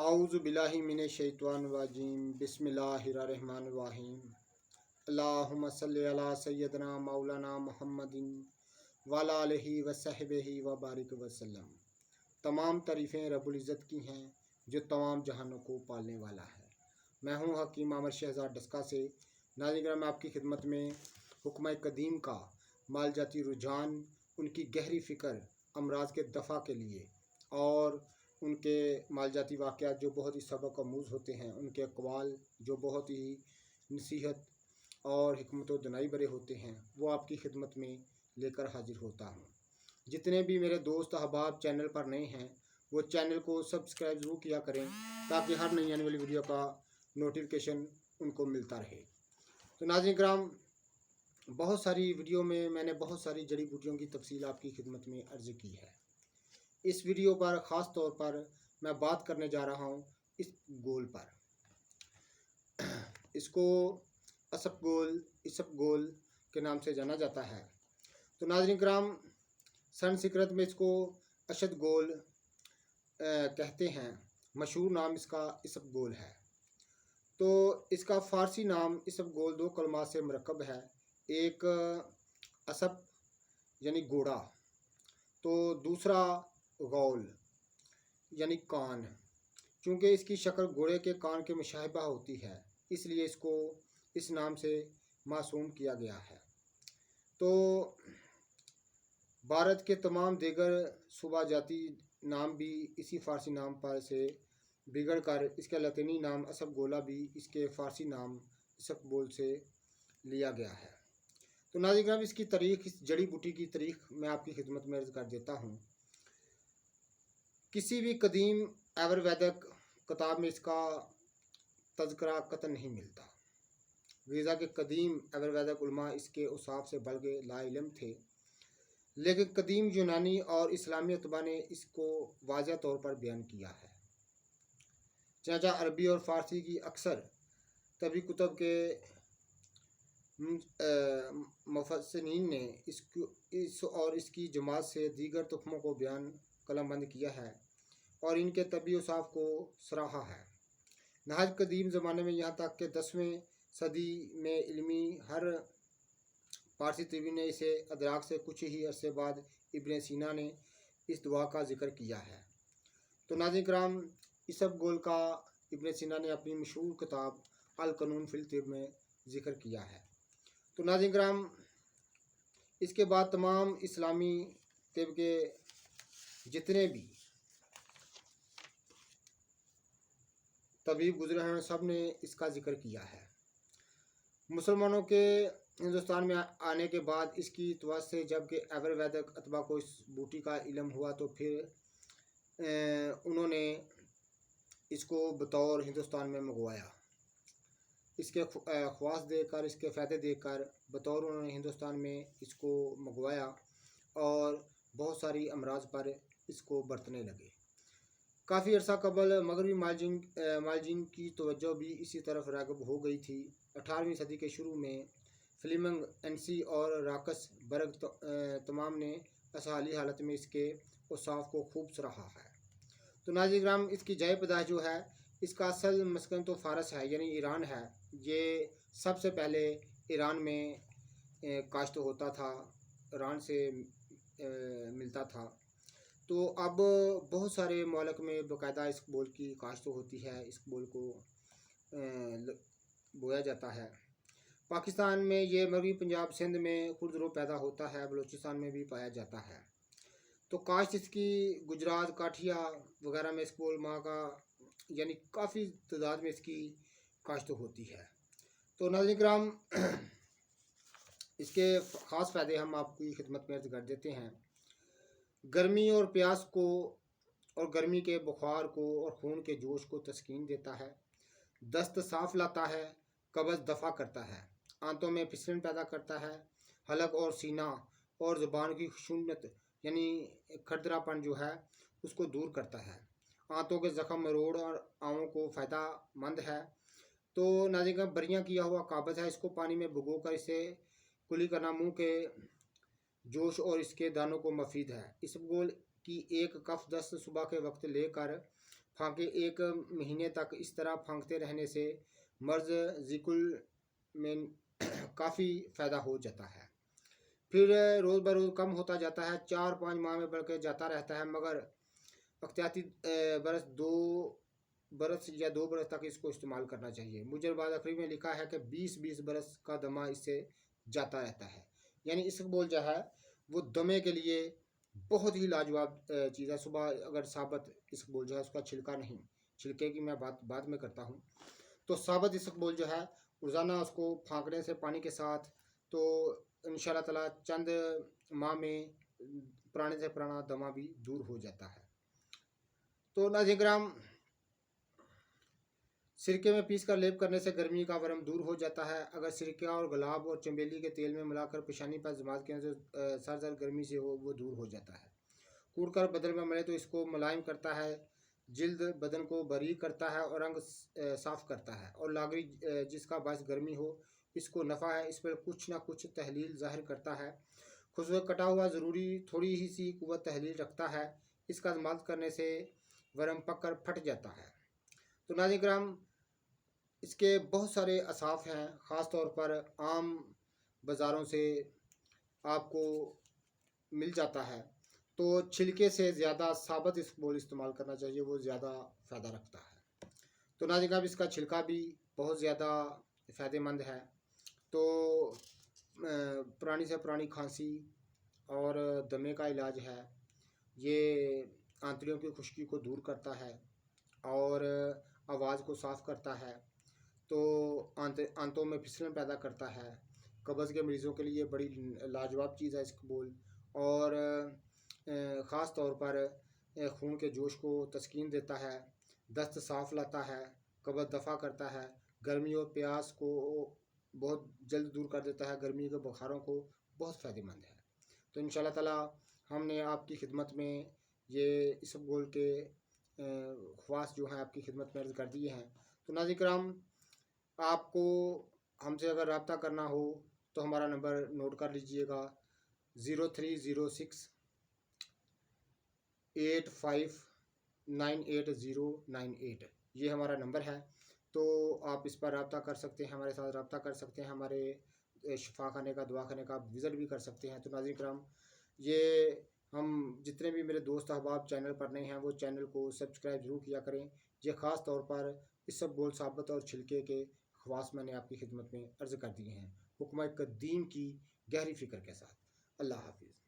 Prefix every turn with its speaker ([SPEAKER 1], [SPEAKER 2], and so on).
[SPEAKER 1] आऊज़ु बिल्लाहि मिनश शैतानिर रजीम बिस्मिल्लाहिर रहमानिर रहीम अल्लाहुम्मा सल्लि अला सय्यदना मौलाना मुहम्मदिन व अला आलिहि व सहबिहि व बारिक वसल्लम। तमाम तारीफ़ें रब्बुल इज़्ज़त की हैं जो तमाम जहानों को पालने वाला है। मैं हूँ हकीम आमिर शहज़ाद डस्का से। नाज़रीन, मैं आपकी खिदमत में हुक्म कदीम का मालजाती रुझान, उनकी गहरी फ़िक्र अमराज के दफ़ा के लिए और उनके मालजाती वाक़यात जो बहुत ही सबक आमूज़ होते हैं, उनके अक़वाल जो बहुत ही नसीहत और हिकमत व दनाई भरे होते हैं, वो आपकी खिदमत में लेकर हाजिर होता हूँ। जितने भी मेरे दोस्त अहबाब चैनल पर नए हैं, वो चैनल को सब्सक्राइब ज़रूर किया करें ताकि हर नई आने वाली वीडियो का नोटिफिकेशन उनको मिलता रहे। तो नाज़रीन किराम, बहुत सारी वीडियो में मैंने बहुत सारी जड़ी बूटियों की तफसील आपकी खिदमत में अर्ज़ की है। इस वीडियो पर ख़ास तौर पर मैं बात करने जा रहा हूँ इस गोल पर। इसको इसबगोल के नाम से जाना जाता है। तो नाज़रीन किराम, संस्कृत में इसको अशदगोल कहते हैं। मशहूर नाम इसका इसबगोल है। तो इसका फ़ारसी नाम इसबगोल दो कलमात से मरकब है। एक असब यानी घोड़ा, तो दूसरा गौल यानी कान। चूँकि इसकी शक्ल घोड़े के कान के मुशाहिबा होती है, इसलिए इसको इस नाम से मासूम किया गया है। तो भारत के तमाम दीगर सूबा जाती नाम भी इसी फ़ारसी नाम पर से बिगड़ कर इसका लतीनी नाम असबगोला भी इसके फ़ारसी नाम इसबगोल से लिया गया है। तो नाज़रीन, इसकी तारीख़, इस जड़ी बूटी की तारीख़ मैं आपकी खिदमत में अर्ज़ कर देता हूँ। किसी भी कदीम आयुर्वेदिक किताब में इसका तज़किरा कतई नहीं मिलता। वीज़ा के कदीम आयुर्वेदिक उलमा इसके औसाफ से बल्कि लाइल्म थे, लेकिन कदीम यूनानी और इस्लामी अतबा ने इसको वाज़ह तौर पर बयान किया है। चनांचे अरबी और फ़ारसी की अक्सर तबी कुतुब के मुफस्सिरीन ने इस और इसकी जमात से दीगर तुख्मों को बयान कलमबंद किया है और इनके तबी औसाफ को सराहा है। नहाज कदीम ज़माने में यहाँ तक कि 10वीं सदी में इल्मी हर पारसी तबी ने इसे अदराक से कुछ ही अरसे बाद इब्न सीना ने इस दुआ का ज़िक्र किया है। तो नाज़रीन किराम, इसबगोल का इब्न सीना ने अपनी मशहूर किताब अल क़ानून फ़िल तिब में ज़िक्र किया है। तो नाज़रीन किराम, इसके बाद तमाम इस्लामी तिब के जितने भी तबीब गुज़रे हैं, सब ने इसका ज़िक्र किया है। मुसलमानों के हिंदुस्तान में आने के बाद इसकी तवज्जो से जबकि आयुर्वेदिक अतबा को इस बूटी का इल्म हुआ, तो फिर उन्होंने इसको बतौर हिंदुस्तान में मंगवाया। इसके ख़वास देकर, इसके फ़ायदे देकर बतौर उन्होंने हिंदुस्तान में इसको मंगवाया और बहुत सारी अमराज पर इसको बरतने लगे। काफ़ी अर्सा कबल मगरबी मालजीन की तवज्जो भी इसी तरफ राग़िब हो गई थी। 18वीं सदी के शुरू में फ्लेमिंग, एनसी और राकस बर्ग तमाम ने असहाली हालत में इसके औसाफ को खूब सराहा है। तो नाज़रीन किराम, इसकी जाए पैदाइश जो है, इसका असल मस्कन तो फ़ारस है यानी ईरान है। ये सबसे पहले ईरान में काश्त होता था, ईरान से मिलता था। तो अब बहुत सारे मुल्क में बाकायदा इसबगोल की काश्त होती है, इसबगोल को बोया जाता है। पाकिस्तान में ये मगरबी पंजाब सिंध में खुरदरो पैदा होता है, बलूचिस्तान में भी पाया जाता है। तो काश्त इसकी गुजरात, काठिया वगैरह में इसबगोल माह का यानी काफ़ी तादाद में इसकी काश्त होती है। तो नाज़रीन किराम, इसके ख़ास फ़ायदे हम आपकी खिदमत में अर्ज़ कर देते हैं। गर्मी और प्यास को और गर्मी के बुखार को और खून के जोश को तस्कीन देता है। दस्त साफ़ लाता है, कब्ज़ दफ़ा करता है, आंतों में फिसलन पैदा करता है, हलक और सीना और ज़ुबान की खुशनुत यानी खरदरापन जो है उसको दूर करता है। आंतों के ज़ख़म, मरोड़ और आँवों को फ़ायदा मंद है। तो नाज़रीन का बरियाँ किया हुआ काबज़ है, इसको पानी में भिगो कर इसे कुली करना मुँह के जोश और इसके दानों को मुफीद है। इसबगोल की एक कफ दस्त सुबह के वक्त लेकर پھانکے 1 مہینے تک اس طرح پھانکتے رہنے سے مرض ذکل میں کافی فائدہ ہو جاتا ہے۔ پھر روز بروز کم ہوتا جاتا ہے، 4-5 ماہ میں بڑھ کے جاتا رہتا ہے، مگر احتیاطی برس 2 برس تک اس کو استعمال کرنا چاہیے۔ مجربہ ذکری میں لکھا ہے کہ 20 برس کا دمہ اس سے جاتا رہتا ہے۔ یعنی اسقبول جو ہے وہ دمے کے لیے بہت ہی لاجواب چیز ہے۔ صبح اگر ثابت اسقبول جو ہے اس کا چھلکا نہیں، چھلکے کی میں بات بعد میں کرتا ہوں، تو ثابت اسقبول جو ہے روزانہ اس کو پھانکنے سے پانی کے ساتھ، تو انشاءاللہ تعالیٰ چند ماہ میں پرانے سے پرانا دمہ بھی دور ہو جاتا ہے۔ تو ناظرین کرام، سرکے میں پیس کر لیپ کرنے سے گرمی کا ورم دور ہو جاتا ہے۔ اگر سرکہ اور گلاب اور چنبیلی کے تیل میں ملا کر پیشانی پر ضماد کرنے سے سر درد گرمی سے وہ دور ہو جاتا ہے۔ کوڑ کر بدن میں ملے تو اس کو ملائم کرتا ہے، جلد بدن کو باریک کرتا ہے اور رنگ صاف کرتا ہے، اور لاغری جس کا باعث گرمی ہو اس کو نفع ہے، اس پر کچھ نہ کچھ تحلیل ظاہر کرتا ہے۔ خشک کٹا ہوا ضروری تھوڑی ہی سی قوت تحلیل رکھتا ہے، اس کا ضماد کرنے سے ورم پک کر پھٹ جاتا ہے۔ تو ناظرین کرام، اس کے بہت سارے اصناف ہیں، خاص طور پر عام بازاروں سے آپ کو مل جاتا ہے، تو چھلکے سے زیادہ ثابت اسقبول استعمال کرنا چاہیے، وہ زیادہ فائدہ رکھتا ہے۔ تو ناظرین کرام، اس کا چھلکا بھی بہت زیادہ فائدہ مند ہے۔ تو پرانی سے پرانی کھانسی اور دمے کا علاج ہے، یہ آنتڑیوں کی خشکی کو دور کرتا ہے اور آواز کو صاف کرتا ہے، تو آنتوں میں پھسلن پیدا کرتا ہے۔ قبض کے مریضوں کے لیے بڑی لاجواب چیز ہے اسقبول، اور خاص طور پر خون کے جوش کو تسکین دیتا ہے، دست صاف لاتا ہے، قبض دفع کرتا ہے، گرمی اور پیاس کو بہت جلد دور کر دیتا ہے، گرمی کے بخاروں کو بہت فائدہ مند ہے۔ تو انشاءاللہ تعالی ہم نے آپ کی خدمت میں یہ اسقبول کے خواص جو ہیں آپ کی خدمت میں عرض کر دیے ہیں۔ تو ناظرین کرام، آپ کو ہم سے اگر رابطہ کرنا ہو تو ہمارا نمبر نوٹ کر لیجئے گا، 0306 8598 یہ ہمارا نمبر ہے۔ تو آپ اس پر رابطہ کر سکتے ہیں، ہمارے ساتھ رابطہ کر سکتے ہیں، ہمارے شفا خانے کا، دوا خانے کا آپ وزٹ بھی کر سکتے ہیں۔ تو ناظرین کرام، یہ ہم جتنے بھی میرے دوست احباب چینل پر نئے ہیں وہ چینل کو سبسکرائب ضرور کیا کریں۔ یہ خاص طور پر اسقبول ثابت اور چھلکے کے خواص میں نے آپ کی خدمت میں عرض کر دیے ہیں، حکمہ قدیم کی گہری فکر کے ساتھ۔ اللہ حافظ۔